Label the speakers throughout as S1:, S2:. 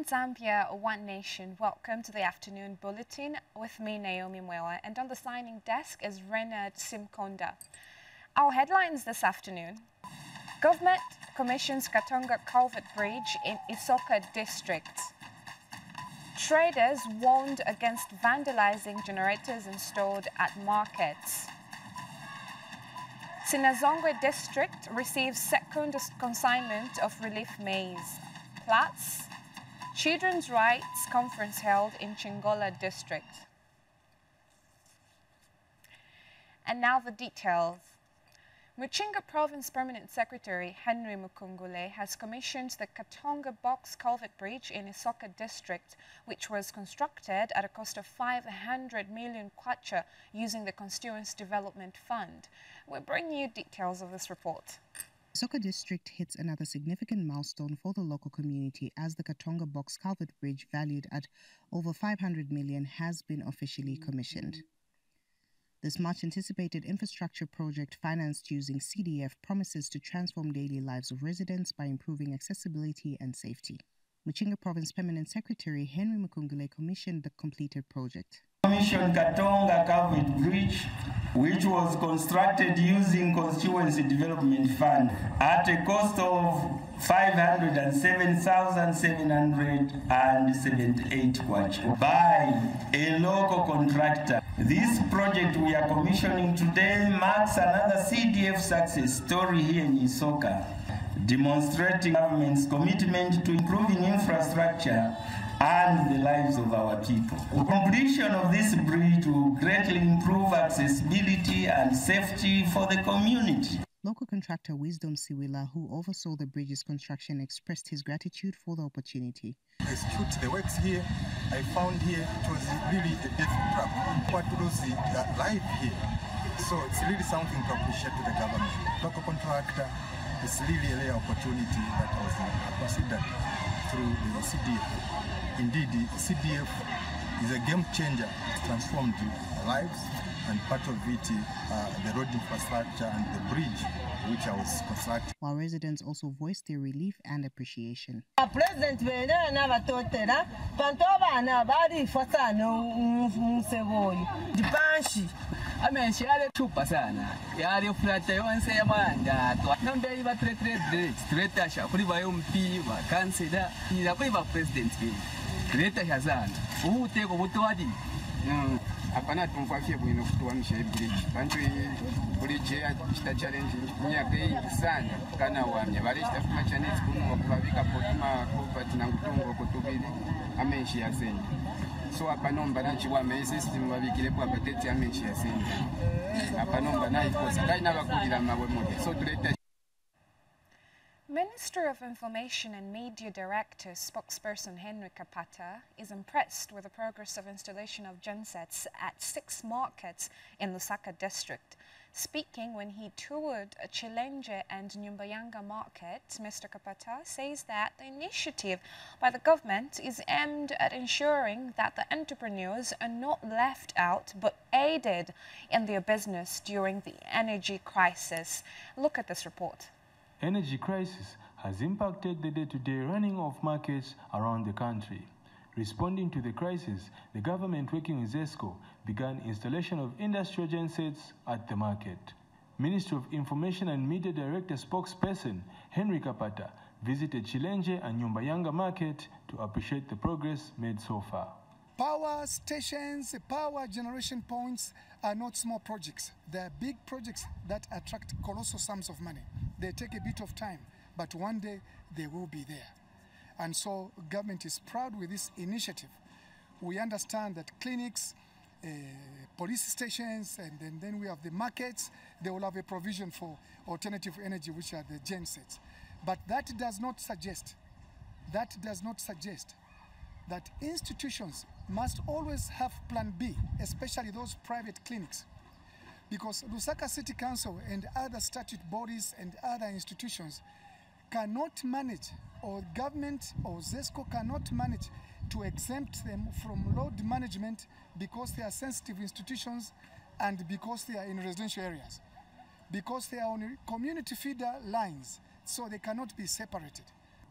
S1: Zambia, One Nation. Welcome to the afternoon bulletin with me, Naomi Mwewa, and on the signing desk is Renard Simkonda. Our headlines this afternoon: Government commissions Katonga Culvert Bridge in Isoka District. Traders warned against vandalizing generators installed at markets. Sinazongwe District receives second consignment of relief maize. Plus, Children's Rights Conference held in Chingola District. And now the details. Muchinga Province Permanent Secretary Henry Mukungule has commissioned the Katonga Box Culvert Bridge in Isoka District, which was constructed at a cost of 500 million kwacha using the Constituency Development Fund. We're bringing you details of this report.
S2: Isoka District hits another significant milestone for the local community as the Katonga Box Culvert Bridge, valued at over 500 million, has been officially commissioned. This much-anticipated infrastructure project, financed using CDF, promises to transform daily lives of residents by improving accessibility and safety. Muchinga Province Permanent Secretary Henry Mukungule commissioned the completed project.
S3: Commissioned Katonga Culvert Bridge, which was constructed using Constituency Development Fund at a cost of 507,778 kwacha by a local contractor. This project we are commissioning today marks another CDF success story here in Isoka, demonstrating government's commitment to improving infrastructure and the lives of our people. The completion of this bridge will greatly improve accessibility and safety for the community.
S2: Local contractor Wisdom Siwila, who oversaw the bridge's construction, expressed his gratitude for the opportunity.
S4: I stood the works here. I found here it was really a death trap. What to see life here. So it's really something to appreciate to the government. Local contractor is really a rare opportunity that was considered through the CDF. Indeed, the CDF is a game changer. It's transformed lives, and part of it, the road infrastructure and the bridge, which I was constructing.
S2: While residents also voiced their relief and appreciation.
S5: President ameshale chupa sana yali ofulata yonse yamanda nambeli ba treta sha kuri bayo mpi ba kansela ila kuri ba president bi treta hazana ubuteko butwadi
S6: apana tumfafie bwino kutuamisha bridge bantu bridge ya chita challenge myaka hii sana kana wamye balishita kuma channels kuno kubabika potuma ko na ngutungo kutubili amenshi yasenye so apanomba nachi wa me system babikire kwa pateti amenshi yasenye apanomba na ikosa kai nabakulira mabwe mode so tuleta.
S1: Minister of Information and Media Director spokesperson Henry Kapata is impressed with the progress of installation of gensets at 6 markets in Lusaka district. Speaking when he toured Chilenge and Nyumbayanga market, Mr. Kapata says that the initiative by the government is aimed at ensuring that the entrepreneurs are not left out but aided in their business during the energy crisis. Look at this report.
S7: Energy crisis has impacted the day-to-day running of markets around the country. Responding to the crisis, the government, working with ZESCO, began installation of industrial gensets at the market. Minister of Information and Media Director spokesperson Henry Kapata visited Chilenge and Nyumbayanga market to appreciate the progress made so far.
S8: Power stations, power generation points are not small projects. They are big projects that attract colossal sums of money. They take a bit of time, but one day they will be there. And so government is proud with this initiative. We understand that clinics, police stations, and then we have the markets. They will have a provision for alternative energy, which are the gensets. But that does not suggest that institutions must always have plan B, especially those private clinics. Because Lusaka City Council and other statute bodies and other institutions cannot manage, or government or ZESCO cannot manage to exempt them from load management because they are sensitive institutions and because they are in residential areas. Because they are on community feeder lines, so they cannot be separated.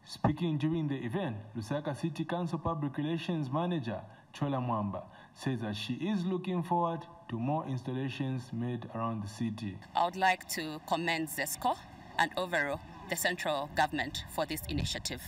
S7: Speaking during the event, Lusaka City Council Public Relations Manager Chola Mwamba says that she is looking forward to more installations made around the city.
S9: I would like to commend ZESCO and overall the central government for this initiative.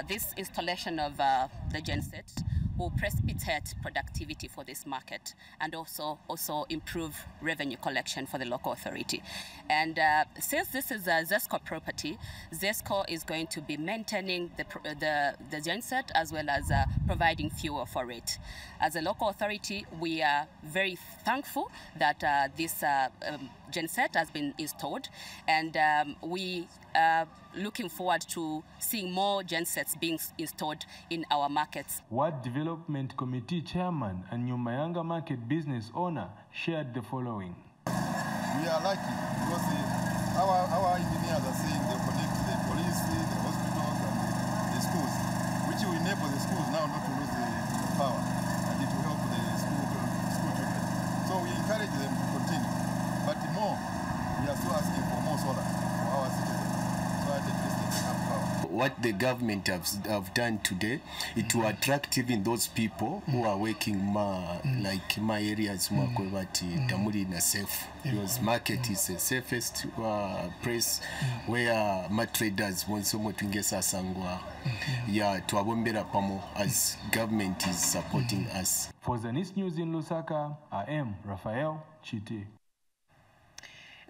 S9: This installation of the genset will precipitate productivity for this market and also improve revenue collection for the local authority. And since this is a ZESCO property, ZESCO is going to be maintaining the genset as well as providing fuel for it. As a local authority, we are very thankful that this genset has been installed, and we are looking forward to seeing more gensets being installed in our markets.
S7: Ward Development Committee Chairman and Nyumayanga Market business owner shared the following.
S4: We are lucky because our engineers are saying they connect the police, the hospitals, and the schools, which will enable the schools now not to lose the power, and it will help the school children. So we encourage them to continue, but more, we are still asking for more solar for our citizens.
S10: What the government have done today, it will attract even those people who are working like my areas Tamuri na safe, because market is the safest place where my traders want so much to get sangwa to abombera pamo as government is supporting us.
S7: For ZANIS News in Lusaka, I am Raphael Chiti.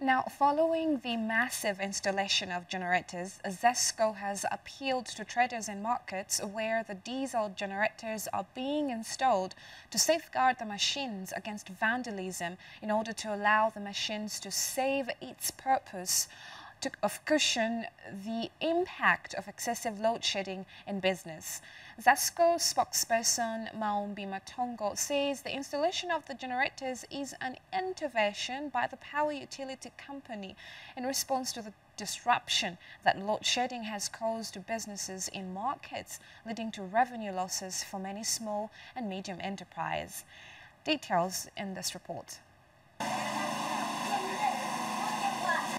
S1: Now, following the massive installation of generators, ZESCO has appealed to traders in markets where the diesel generators are being installed to safeguard the machines against vandalism in order to allow the machines to save its purpose of cushion the impact of excessive load shedding in business. ZESCO spokesperson Maombi Matongo says the installation of the generators is an intervention by the power utility company in response to the disruption that load shedding has caused to businesses in markets, leading to revenue losses for many small and medium enterprises. Details in this report.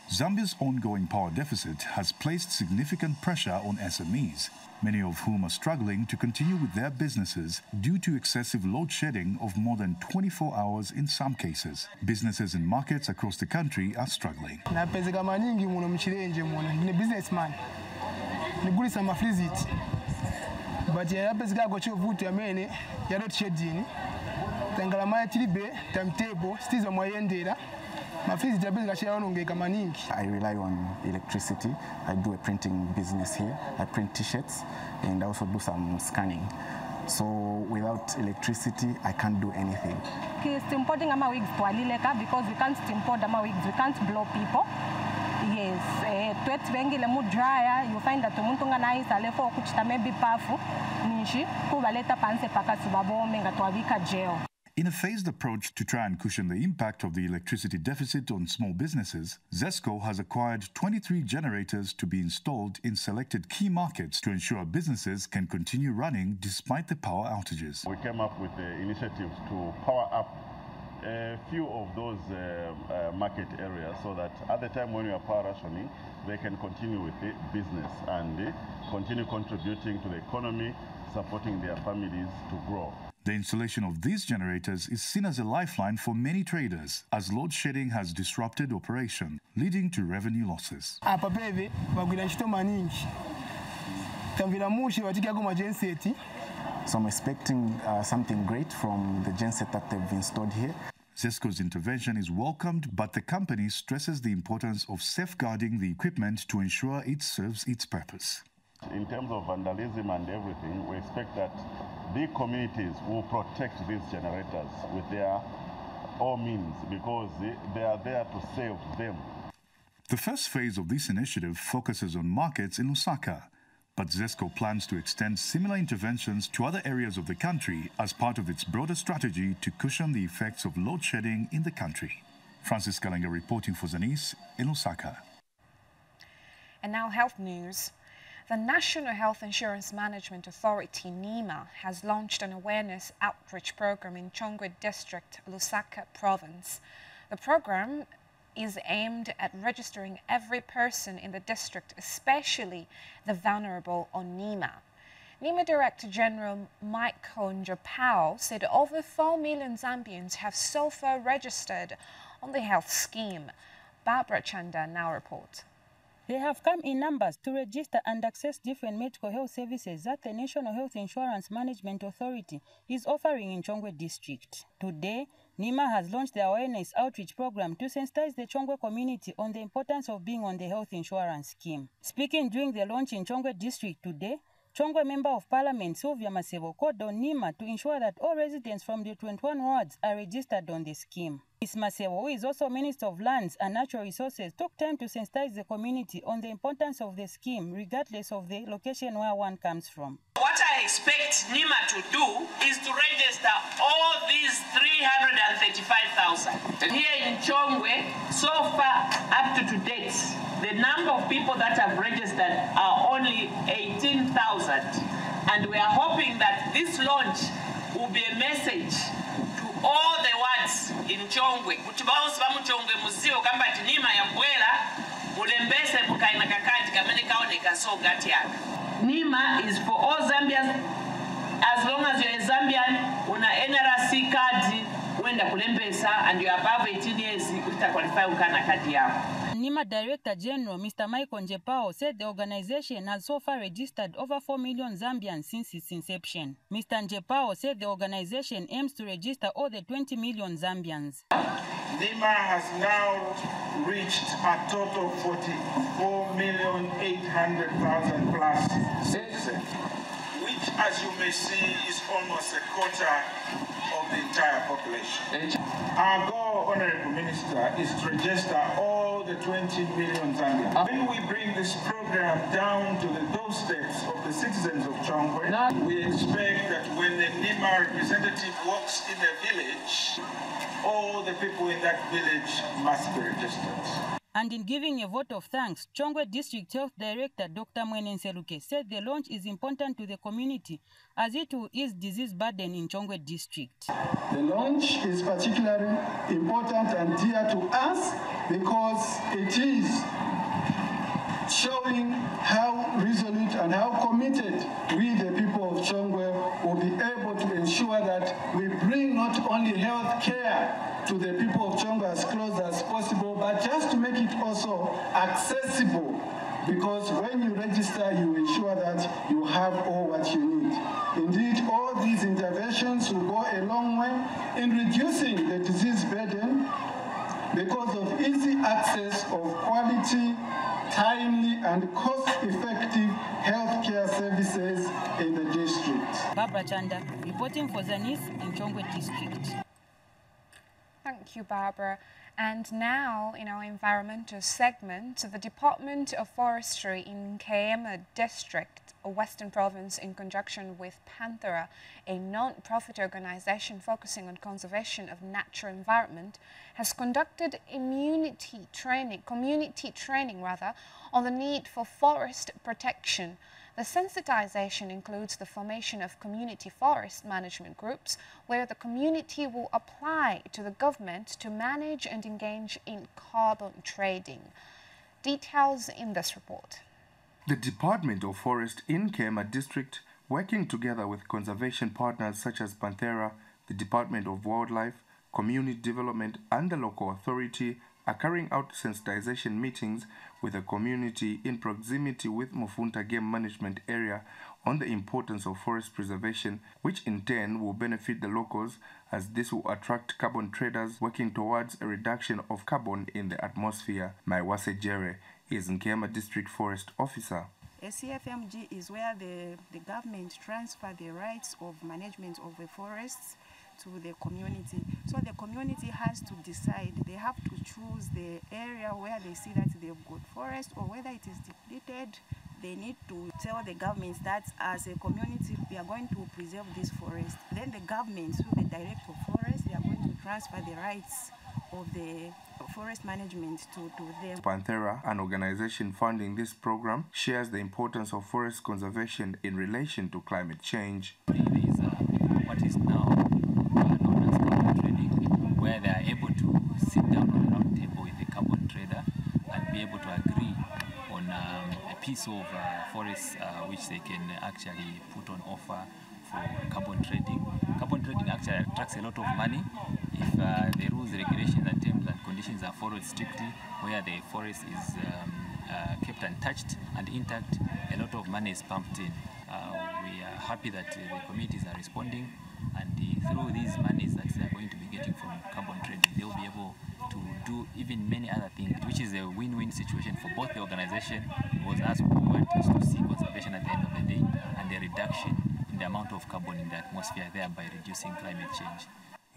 S11: Zambia's ongoing power deficit has placed significant pressure on SMEs, many of whom are struggling to continue with their businesses due to excessive load shedding of more than 24 hours in some cases. Businesses in markets across the country are struggling.
S12: I rely on electricity. I do a printing business here. I print t-shirts and I also do some scanning. So without electricity, I can't do anything.
S13: It's importing our wigs because we can't import our wigs. We can't blow people. Yes, dryer. You find that nice alefo kuchita maybe pafu nishi kubaleta panse paka subabo menga tuavika jail.
S11: In a phased approach to try and cushion the impact of the electricity deficit on small businesses, ZESCO has acquired 23 generators to be installed in selected key markets to ensure businesses can continue running despite the power outages.
S14: We came up with the initiative to power up a few of those market areas so that at the time when we are power rationing, they can continue with the business and continue contributing to the economy, supporting their families to grow.
S11: The installation of these generators is seen as a lifeline for many traders, as load shedding has disrupted operation, leading to revenue losses.
S12: So I'm expecting something great from the genset that they've installed here.
S11: ZESCO's intervention is welcomed, but the company stresses the importance of safeguarding the equipment to ensure it serves its purpose.
S14: In terms of vandalism and everything, we expect that the communities will protect these generators with their all means because they are there to save them.
S11: The first phase of this initiative focuses on markets in Lusaka, but ZESCO plans to extend similar interventions to other areas of the country as part of its broader strategy to cushion the effects of load shedding in the country. Francis Kalanga reporting for ZANIS in Lusaka.
S1: And now health news. The National Health Insurance Management Authority, NEMA, has launched an awareness outreach program in Chongwe District, Lusaka Province. The program is aimed at registering every person in the district, especially the vulnerable, on NEMA. NEMA Director General Michael Njapao said over 4 million Zambians have so far registered on the health scheme. Barbara Chanda now reports.
S15: They have come in numbers to register and access different medical health services that the National Health Insurance Management Authority is offering in Chongwe District. Today, NEMA has launched the awareness outreach program to sensitize the Chongwe community on the importance of being on the health insurance scheme. Speaking during the launch in Chongwe District today, Chongwe Member of Parliament Sylvia Masebo called on NEMA to ensure that all residents from the 21 wards are registered on the scheme. Ms. Masebo, who is also Minister of Lands and Natural Resources, took time to sensitize the community on the importance of the scheme, regardless of the location where one comes from.
S16: What I expect NEMA to do is to register all these 335,000. Here in Chongwe, so far up to date, the number of people that have registered are only 18,000. And we are hoping that this launch will be a message to all the wards in Chongwe. NEMA is for all Zambians. As long as you're a Zambian, una NRC card, and you're above 18 years, qualify card.
S15: NEMA Director General Mr. Michael Njapao said the organization has so far registered over 4 million Zambians since its inception. Mr. Njapao said the organization aims to register all the 20 million Zambians.
S17: NEMA has now reached a total of 44,800,000 plus citizens, which, as you may see, is almost a quarter of the entire population. Our goal, Honorable Minister, is to register all the 20 million Zambians. When we bring this program down to the doorsteps of the citizens of Chongwe, we expect that when the NEMA representative walks in a village, all the people in that village must be registered.
S15: And in giving a vote of thanks, Chongwe District Health Director Dr. Mwene Nseluke said the launch is important to the community as it will ease disease burden in Chongwe District.
S18: The launch is particularly important and dear to us because it is showing how resolute and how committed we, the people of Chongwe, will be able to ensure that we bring not only health care to the people of Chongwe as close as possible, but just to make it also accessible, because when you register, you ensure that you have all what you need. Indeed, all these interventions will go a long way in reducing the disease burden because of easy access of quality, timely and cost-effective healthcare services in the district.
S15: Barbara Chanda, reporting for ZANIS in Chongwe District.
S1: Thank you, Barbara. And now, in our environmental segment, the Department of Forestry in Kayema District, a Western Province, in conjunction with Panthera, a non-profit organization focusing on conservation of natural environment, has conducted community training on the need for forest protection. The sensitization includes the formation of community forest management groups where the community will apply to the government to manage and engage in carbon trading. Details in this report.
S19: The Department of Forest in Kayema District, working together with conservation partners such as Panthera, the Department of Wildlife, Community Development and the local authority, are carrying out sensitization meetings with the community in proximity with Mufunta Game Management Area on the importance of forest preservation, which in turn will benefit the locals as this will attract carbon traders working towards a reduction of carbon in the atmosphere. Maiwase Jere is Nkema District Forest Officer.
S20: A CFMG is where the government transfer the rights of management of the forests to the community. So the community has to decide. They have to choose the area where they see that they've got forest or whether it is depleted. They need to tell the government that as a community we are going to preserve this forest. Then the government, through the director of forest, they are going to transfer the rights of the forest management to them.
S19: Panthera, an organization funding this program, shares the importance of forest conservation in relation to climate change.
S21: What is now known as carbon trading, where they are able to sit down on a round table with the carbon be able to agree on a piece of forest which they can actually put on offer for carbon trading. Carbon trading actually attracts a lot of money if the rules, regulations and terms and conditions are followed strictly, where the forest is kept untouched and intact. A lot of money is pumped in. We are happy that the communities are responding, and through these monies that they are going to be getting from carbon trading, they will be able to do even many other things, which is a win-win situation for both the organization, because us who want to see conservation at the end of the day, and the reduction in the amount of carbon in the atmosphere, thereby reducing climate change.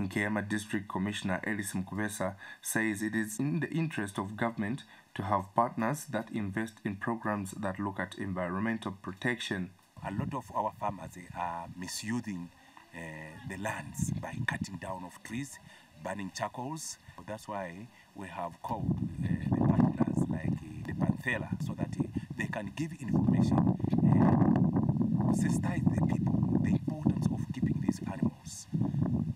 S19: Nkema District Commissioner Elis Mkubesa says it is in the interest of government to have partners that invest in programs that look at environmental protection.
S3: A lot of our farmers are misusing the lands by cutting down of trees, burning charcoals. That's why we have called the partners like the Panthera, so that they can give information, sensitize the people, the importance of keeping these animals,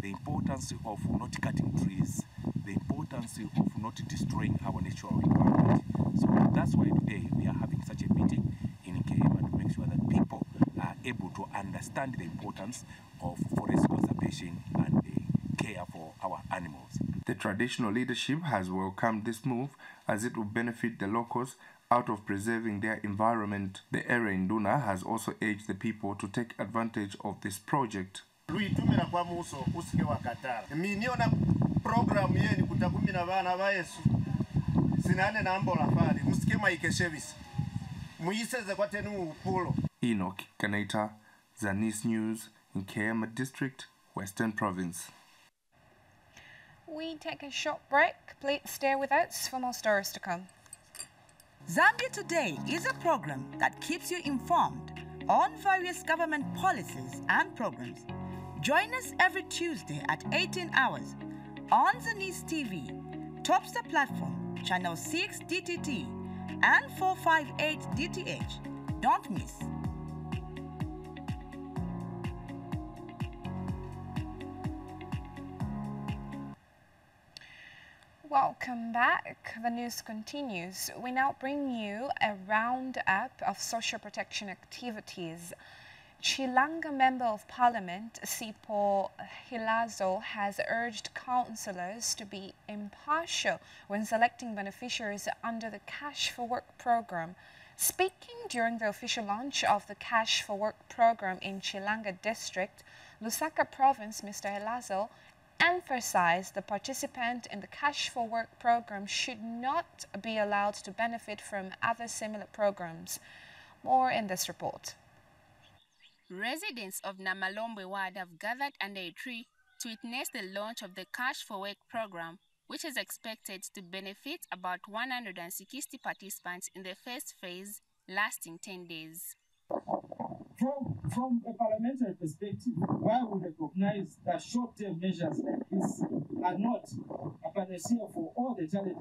S3: the importance of not cutting trees, the importance of not destroying our natural environment. So that's why today we are having such a meeting in Nkema to make sure that people are able to understand the importance of forest conservation and the care for our animals.
S19: The traditional leadership has welcomed this move as it will benefit the locals out of preserving their environment. The area in Duna has also urged the people to take advantage of this project.
S22: Program yeni kutakumi na vana va Yesu sinane na ambo la fali musikema ikeshevis muiseze kwa tenu upulo.
S19: Enoch Kaneta, ZANIS News, in Nkema District, Western Province.
S1: We take a short break. Please stay with us for more stories to come.
S23: Zambia Today is a program that keeps you informed on various government policies and programs. Join us every Tuesday at 18 hours on ZANIS TV, Topstar Platform, Channel 6 DTT, and 458 DTH. Don't miss.
S1: Welcome back. The news continues. We now bring you a roundup of social protection activities. Chilanga Member of Parliament, Sipho Hilazo, has urged councillors to be impartial when selecting beneficiaries under the Cash for Work program. Speaking during the official launch of the Cash for Work program in Chilanga District, Lusaka Province, Mr. Hilazo emphasized the participant in the Cash for Work program should not be allowed to benefit from other similar programs. More in this report.
S24: Residents of Namalombe Ward have gathered under a tree to witness the launch of the Cash for Work program, which is expected to benefit about 160 participants in the first phase, lasting 10 days.
S25: From a parliamentary perspective, while we recognize that short-term measures like this are not a panacea for all the challenges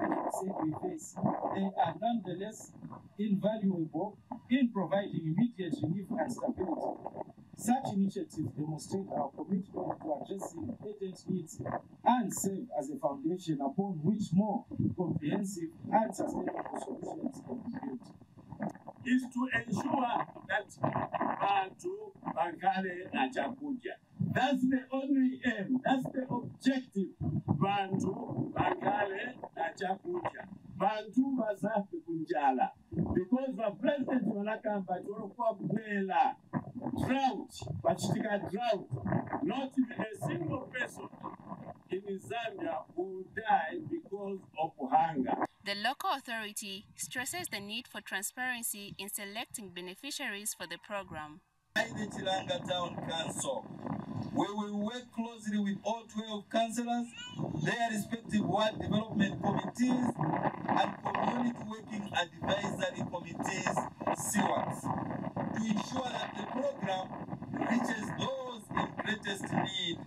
S25: we face, they are nonetheless invaluable in providing immediate relief and stability. Such initiatives demonstrate our commitment to addressing urgent needs and serve as a foundation upon which more comprehensive and sustainable solutions can be built.
S26: Is to ensure that Bantu, Bangale, and Chakuja. That's the only aim, that's the objective. Bantu, Bangale, and Chakuja. Bantu, Basafi, Kunjala. Because the president Wanakamba, Bwela, drought, but drought, not even a single person in Zambia will die because of hunger.
S24: The local authority stresses the need for transparency in selecting beneficiaries for the program.
S27: By the Chilanga Town Council, we will work closely with all 12 councillors, their respective ward development committees, and community working advisory committees, CWACs, to ensure that the program reaches those in greatest need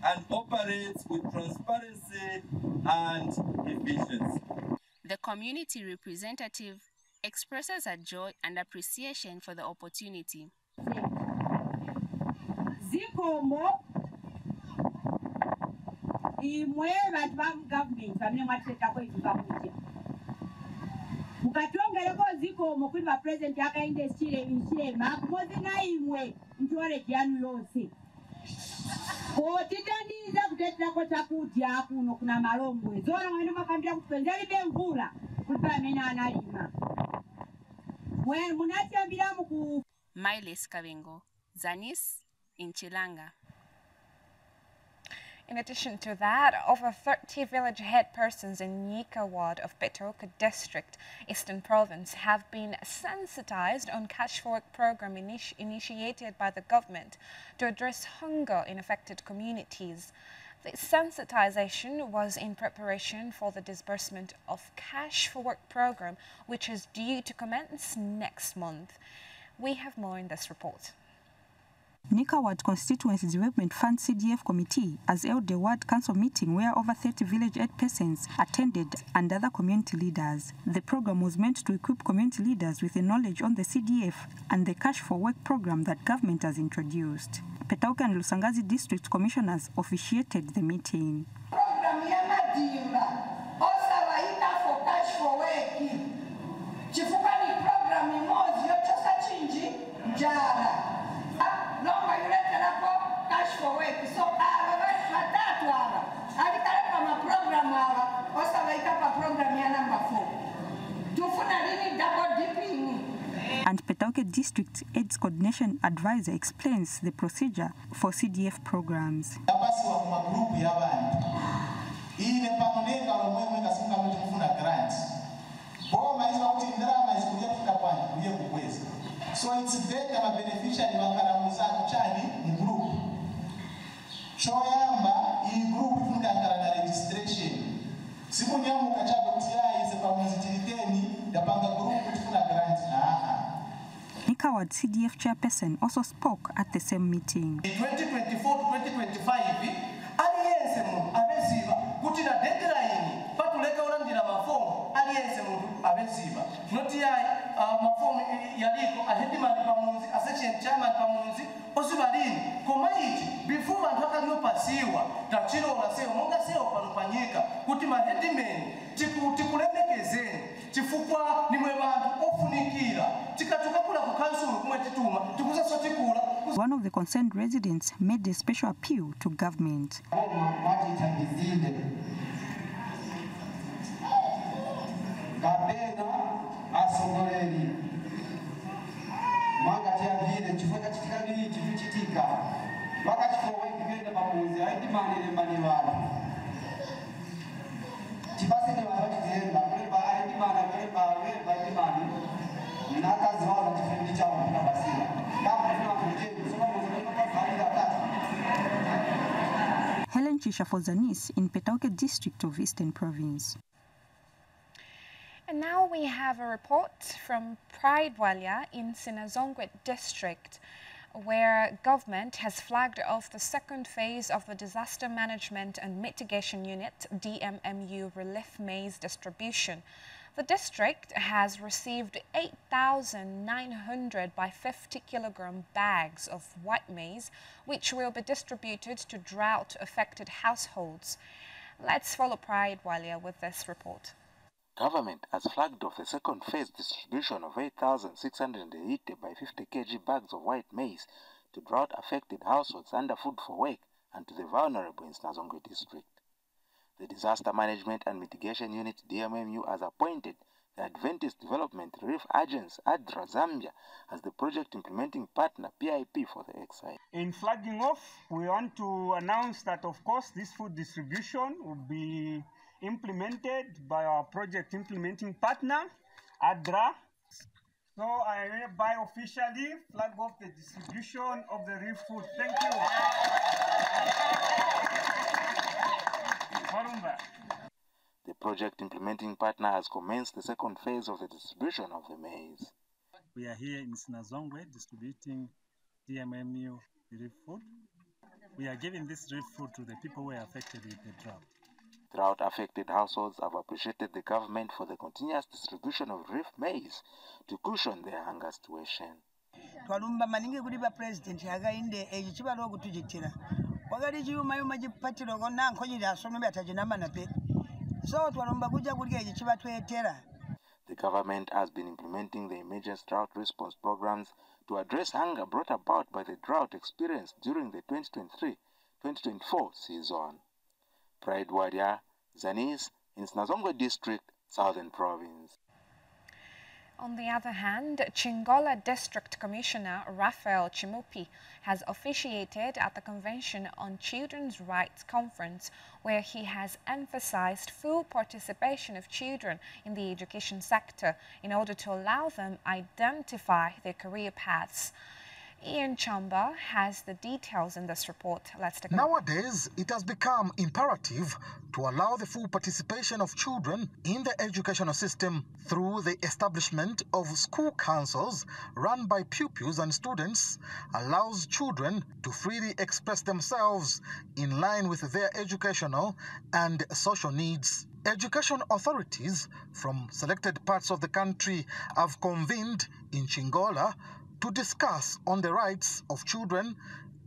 S27: and operates with transparency and efficiency.
S24: The community representative expresses her joy and appreciation for the opportunity.
S28: Zikomo imwe government
S2: Ukatongera ko ziko mukuri ba president akainde chile makumozi na imwe ntore kyanu yose. Ko titaniza kutetera ko chakudya kuno kuna Malombwe. Zora mwene makambira kupenzeli bemvura kupa mena analima. Mwe munachambira muku
S24: Miles Kavengo, ZANIS in Chilanga.
S1: In addition to that, over 30 village head persons in Nyika ward of Petoka district, Eastern Province, have been sensitized on Cash for Work program initiated by the government to address hunger in affected communities. The sensitization was in preparation for the disbursement of Cash for Work program, which is due to commence next month. We have more in this report.
S4: Nyika Ward Constituency Development Fund CDF Committee has held a Ward Council meeting where over 30 village aid persons attended and other community leaders. The program was meant to equip community leaders with the knowledge on the CDF and the Cash for Work program that government has introduced. Petauke and Lusangazi district commissioners officiated the meeting.
S5: Program ya Madimba, osa waita for Cash for Work. Chifukani program imozi yochosa chinji njara. Longa yulete lapo Cash for Work. So watatu hawa. Alikaleka maprogram hawa. Osa waita pa program ya number 4. Tufuna lini double dipping.
S4: And Petauke District AIDS Coordination Advisor explains the procedure for CDF programs.
S6: So it's data ma beneficiary wakaramuza kuchani ni group. Shoyamba hii group ifunga na registration. Simu nyamu kachago TI is pa mzitiliteni yapanga group kufuna grant.
S4: Nyika Ward CDF chairperson also spoke at the same meeting.
S6: 2024 to 2025 aliyense mu abeziba kuti na deadline patuleka olandira mafomu aliyense mu abeziba noti ya mafomu yaliko ahedimani pamunzi association chairman pamunzi osibalini komaiti before bantu akanyopasiwa tachiro olaseo monga seo panupanyika kuti mahedimeni tikulemekezeni chifukwa nimwe bantu ofunikira tikatukakula ku council kumwe tituma tikuzaso tikula.
S4: One of the concerned residents made a special appeal to government. Helen Chisha for ZANIS in Petauke district of Eastern Province.
S1: And now we have a report from Pridewalya in Sinazongwe district, where government has flagged off the second phase of the Disaster Management and Mitigation Unit DMMU relief maize distribution. The district has received 8,900 by 50 kilogram bags of white maize, which will be distributed to drought-affected households. Let's follow Pridewalya with this report.
S8: Government has flagged off the second phase distribution of 8,680 by 50 kg bags of white maize to drought-affected households under Food for Work and to the vulnerable in Sinazongwe district. The Disaster Management and Mitigation Unit DMMU has appointed the Adventist Development Relief Agency ADRA Zambia as the project implementing partner PIP for the exercise.
S9: In flagging off, we want to announce that of course this food distribution will be implemented by our project implementing partner ADRA. So I hereby officially flag off the distribution of the relief food. Thank you.
S8: The project implementing partner has commenced the second phase of the distribution of the maize.
S10: We are here in Sinazongwe distributing DMMU relief food. We are giving this relief food to the people who are affected with the drought.
S8: Drought-affected households have appreciated the government for the continuous distribution of relief maize to cushion their hunger situation.
S28: Twalumba maningi kuli ba president yagainde ekichibalo okutujitira wagali chiyuma yuma chipatiro kona nkonyira asome batajinama na pe so twalumba kuja kuli ekichibatwetera.
S8: The government has been implementing the emergency drought response programs to address hunger brought about by the drought experienced during the 2023-2024 season. Pride Warrior, ZANIS, in Sinazongwe District, Southern Province.
S1: On the other hand, Chingola District Commissioner Raphael Chimupi has officiated at the Convention on Children's Rights Conference, where he has emphasized full participation of children in the education sector in order to allow them identify their career paths. Ian Chamba has the details in this report. Let's take a look.
S7: Nowadays, it has become imperative to allow the full participation of children in the educational system through the establishment of school councils run by pupils and students, allows children to freely express themselves in line with their educational and social needs. Education authorities from selected parts of the country have convened in Chingola to discuss on the rights of children,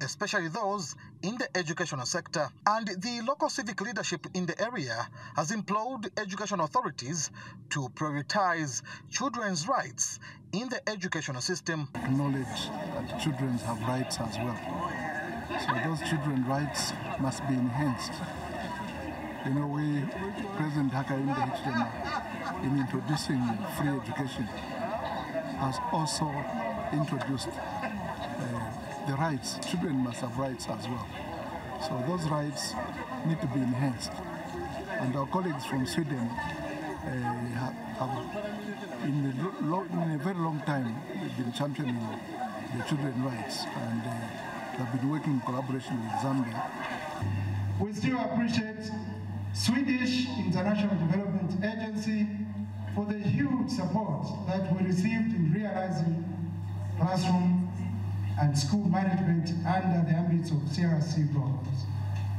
S7: especially those in the educational sector. And the local civic leadership in the area has implored education authorities to prioritize children's rights in the educational system.
S11: Acknowledge that children have rights as well. So those children's rights must be enhanced. You know, President Hakainde Hichilema, in introducing free education, has also introduced the rights. Children must have rights as well. So those rights need to be enhanced. And our colleagues from Sweden have in a very long time been championing the children's rights, and they've been working in collaboration with Zambia.
S12: We still appreciate Swedish International Development Agency for the huge support that we received in realizing classroom and school management under the ambits of CRC programs.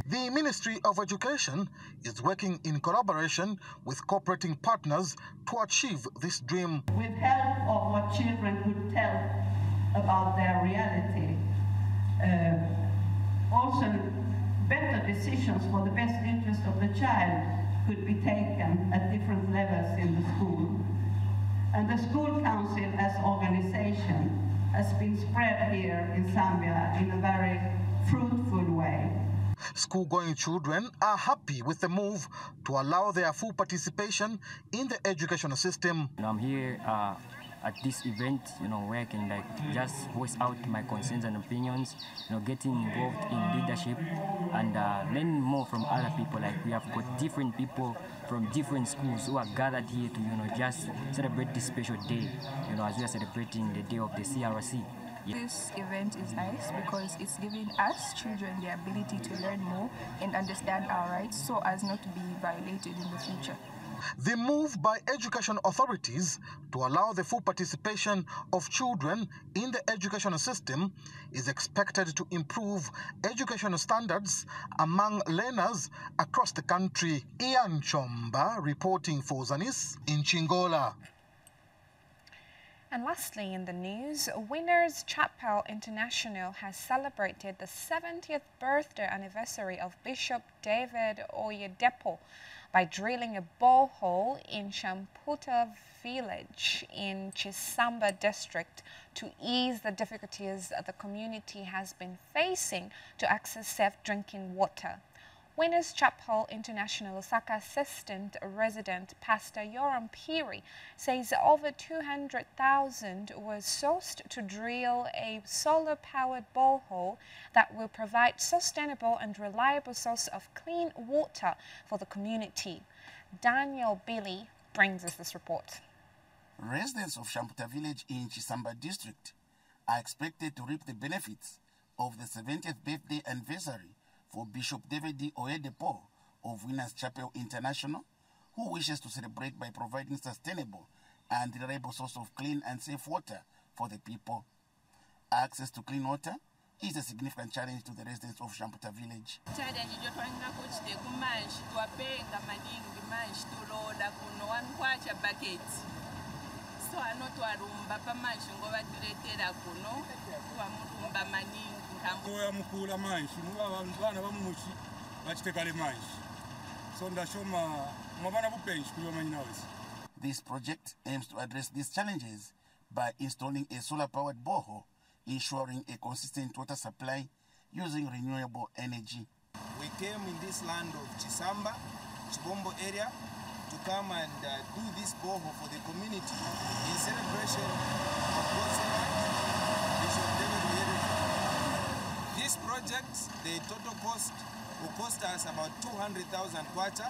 S7: The Ministry of Education is working in collaboration with cooperating partners to achieve this dream.
S13: With help of what children could tell about their reality, also better decisions for the best interest of the child could be taken at different levels in the school. And the school council as organization has been spread here in Zambia in a very fruitful way.
S7: School-going children are happy with the move to allow their full participation in the educational system.
S14: I'm here at this event, where I can just voice out my concerns and opinions, getting involved in leadership and learning more from other people. Like, we have got different people from different schools who are gathered here to, just celebrate this special day, as we are celebrating the day of the CRC.
S16: This event is nice because it's giving us children the ability to learn more and understand our rights so as not to be violated in the future.
S7: The move by education authorities to allow the full participation of children in the educational system is expected to improve educational standards among learners across the country. Ian Chomba reporting for ZANIS in Chingola.
S1: And lastly in the news, Winners Chapel International has celebrated the 70th birthday anniversary of Bishop David Oyedepo by drilling a borehole in Shamputa village in Chisamba district to ease the difficulties the community has been facing to access safe drinking water. Winners Chapel International Osaka Assistant Resident Pastor Yoram Piri says over 200,000 was sourced to drill a solar-powered borehole that will provide sustainable and reliable source of clean water for the community. Daniel Billy brings us this report.
S17: Residents of Shamputa village in Chisamba district are expected to reap the benefits of the 70th birthday anniversary for Bishop David Oyedepo of Winners Chapel International, who wishes to celebrate by providing sustainable and reliable source of clean and safe water for the people. Access to clean water is a significant challenge to the residents of Shamputa village. This project aims to address these challenges by installing a solar-powered borehole, ensuring a consistent water supply using renewable energy.
S3: We came in this land of Chisamba, Chibombo area, to come and do this borehole for the community in celebration of God's servant, Bishop David Oyedele. This project, the total cost will cost us about 200,000 kwacha.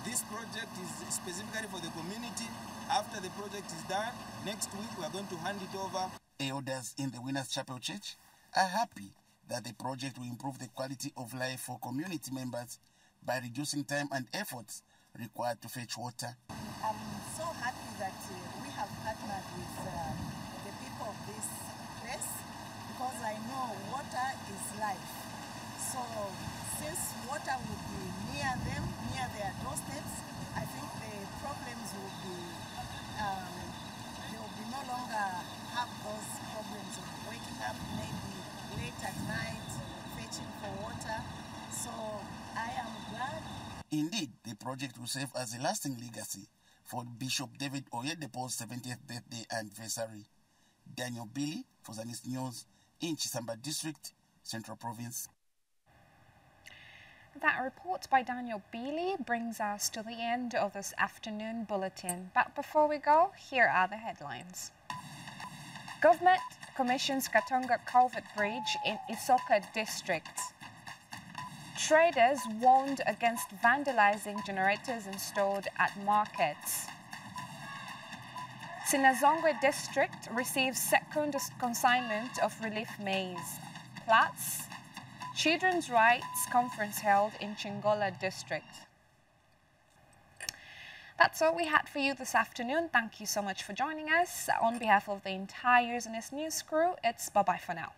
S3: This project is specifically for the community. After the project is done, next week we are going to hand it over.
S17: Elders in the Winners Chapel Church are happy that the project will improve the quality of life for community members by reducing time and efforts required to fetch water.
S15: I'm so happy that we have partnered with the people of this place, because I know water is life. So since water will be near them, near their doorsteps, I think the problems will be, they will be no longer have those problems of waking up maybe late at night, fetching for water. So I am glad.
S17: Indeed, the project will serve as a lasting legacy for Bishop David Oyedepo's 70th birthday anniversary. Daniel Billy for ZANIS News in Chisamba District, Central Province.
S1: That report by Daniel Bealey brings us to the end of this afternoon bulletin. But before we go, here are the headlines. Government commissions Katonga Culvert Bridge in Isoka District. Traders warned against vandalizing generators installed at markets. Sinazongwe District receives second consignment of relief maize. Plus, Children's Rights Conference held in Chingola District. That's all we had for you this afternoon. Thank you so much for joining us. On behalf of the entire ZANIS News crew, it's bye-bye for now.